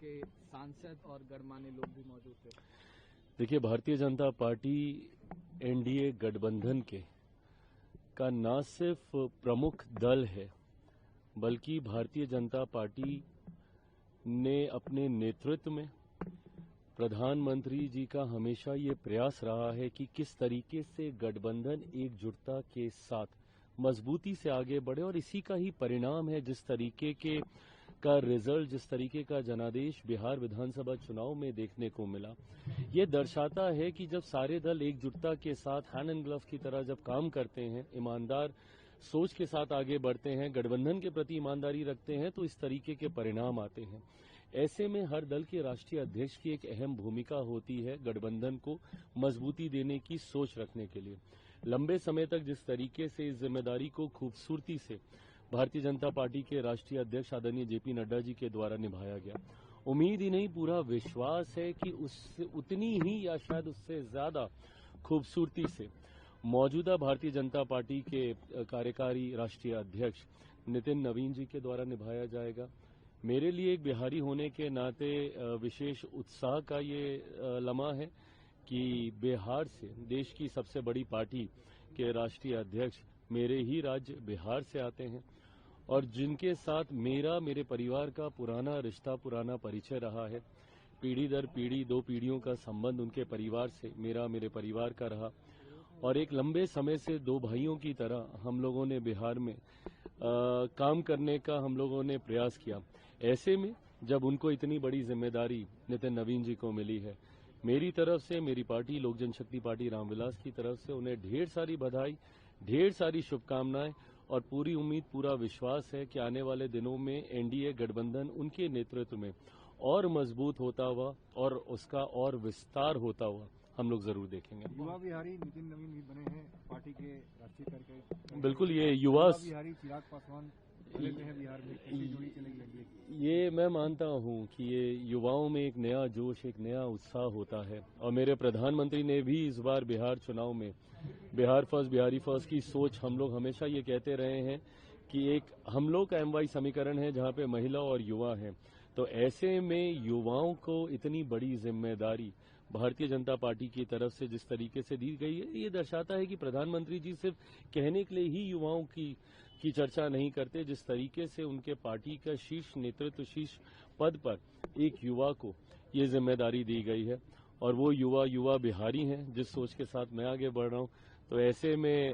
के सांसद और गणमान्य लोग भी मौजूद थे। देखिए, भारतीय जनता पार्टी एनडीए गठबंधन का न सिर्फ प्रमुख दल है, बल्कि भारतीय जनता पार्टी ने अपने नेतृत्व में प्रधानमंत्री जी का हमेशा ये प्रयास रहा है कि किस तरीके से गठबंधन एकजुटता के साथ मजबूती से आगे बढ़े, और इसी का ही परिणाम है जिस तरीके का रिजल्ट, जिस तरीके का जनादेश बिहार विधानसभा चुनाव में देखने को मिला। ये दर्शाता है कि जब सारे दल एकजुटता के साथ हैंड एंड ग्लव की तरह जब काम करते हैं, ईमानदार सोच के साथ आगे बढ़ते हैं, गठबंधन के प्रति ईमानदारी रखते हैं, तो इस तरीके के परिणाम आते हैं। ऐसे में हर दल के राष्ट्रीय अध्यक्ष की एक अहम भूमिका होती है गठबंधन को मजबूती देने की सोच रखने के लिए। लंबे समय तक जिस तरीके से इस जिम्मेदारी को खूबसूरती से भारतीय जनता पार्टी के राष्ट्रीय अध्यक्ष आदरणीय जेपी नड्डा जी के द्वारा निभाया गया, उम्मीद ही नहीं पूरा विश्वास है कि उससे उतनी ही या शायद उससे ज्यादा खूबसूरती से मौजूदा भारतीय जनता पार्टी के कार्यकारी राष्ट्रीय अध्यक्ष नितिन नवीन जी के द्वारा निभाया जाएगा। मेरे लिए एक बिहारी होने के नाते विशेष उत्साह का ये लम्हा है कि बिहार से, देश की सबसे बड़ी पार्टी के राष्ट्रीय अध्यक्ष मेरे ही राज्य बिहार से आते हैं, और जिनके साथ मेरे परिवार का पुराना रिश्ता, पुराना परिचय रहा है। पीढ़ी दर पीढ़ी, 2 पीढ़ियों का संबंध उनके परिवार से मेरे परिवार का रहा, और एक लंबे समय से 2 भाइयों की तरह हम लोगों ने बिहार में काम करने का हम लोगों ने प्रयास किया। ऐसे में जब उनको इतनी बड़ी जिम्मेदारी नितिन नवीन जी को मिली है, मेरी तरफ से, मेरी पार्टी लोक जनशक्ति पार्टी रामविलास की तरफ से उन्हें ढेर सारी बधाई, ढेर सारी शुभकामनाएं, और पूरी उम्मीद, पूरा विश्वास है कि आने वाले दिनों में एनडीए गठबंधन उनके नेतृत्व में और मजबूत होता हुआ और उसका और विस्तार होता हुआ हम लोग जरूर देखेंगे। युवा बिहारी नितिन नवीन भी बने हैं पार्टी के राष्ट्रीय कार्यकारी। बिल्कुल, ये युवा बिहारी चिराग पासवान हैं बिहार में, कैसे जोड़ी चलेगी? ये मैं मानता हूं कि ये युवाओं में एक नया जोश, एक नया उत्साह होता है, और मेरे प्रधानमंत्री ने भी इस बार बिहार चुनाव में बिहार फर्स्ट, बिहारी फर्स्ट की सोच, हम लोग हमेशा ये कहते रहे हैं कि एक हम लोग का MY समीकरण है जहां पे महिला और युवा हैं। तो ऐसे में युवाओं को इतनी बड़ी जिम्मेदारी भारतीय जनता पार्टी की तरफ से जिस तरीके से दी गई है, ये दर्शाता है कि प्रधानमंत्री जी सिर्फ कहने के लिए ही युवाओं की चर्चा नहीं करते। जिस तरीके से उनके पार्टी का शीर्ष नेतृत्व, शीर्ष पद पर एक युवा को ये जिम्मेदारी दी गई है, और वो युवा बिहारी हैं जिस सोच के साथ मैं आगे बढ़ रहा हूं। तो ऐसे में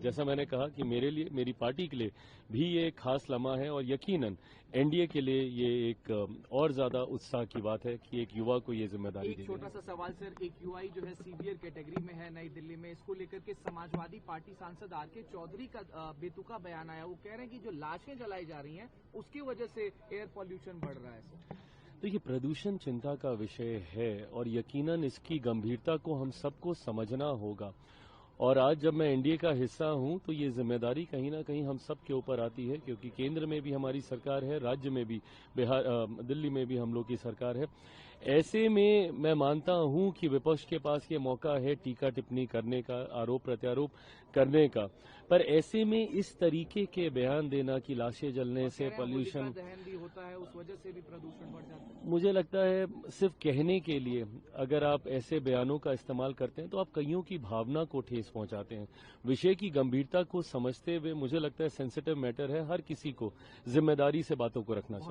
जैसा मैंने कहा कि मेरे लिए, मेरी पार्टी के लिए भी ये एक खास लम्हा है, और यकीनन एनडीए के लिए ये एक और ज्यादा उत्साह की बात है कि एक युवा को ये जिम्मेदारी दी गई। छोटा सा सवाल सर, एक युवा जो है सीवियर कैटेगरी में है नई दिल्ली में, इसको लेकर के समाजवादी पार्टी सांसद आर.के. चौधरी का बेतुका बयान आया। वो कह रहे हैं कि जो लाशें जलाई जा रही हैं उसकी वजह से एयर पॉल्यूशन बढ़ रहा है। देखिए, प्रदूषण चिंता का विषय है, और यकीनन इसकी गंभीरता को हम सबको समझना होगा। और आज जब मैं एनडीए का हिस्सा हूं, तो ये जिम्मेदारी कहीं ना कहीं हम सब के ऊपर आती है, क्योंकि केंद्र में भी हमारी सरकार है, राज्य में भी, दिल्ली में भी हम लोग की सरकार है। ऐसे में मैं मानता हूं कि विपक्ष के पास ये मौका है टीका टिप्पणी करने का, आरोप प्रत्यारोप करने का, पर ऐसे में इस तरीके के बयान देना कि लाशें जलने से पोल्यूशन दहन भी होता है, उस वजह से भी प्रदूषण बढ़ जाता है। मुझे लगता है सिर्फ कहने के लिए अगर आप ऐसे बयानों का इस्तेमाल करते हैं तो आप कईयों की भावना को ठेस पहुंचाते हैं। विषय की गंभीरता को समझते हुए मुझे लगता है सेंसिटिव मैटर है, हर किसी को जिम्मेदारी से बातों को रखना चाहिए।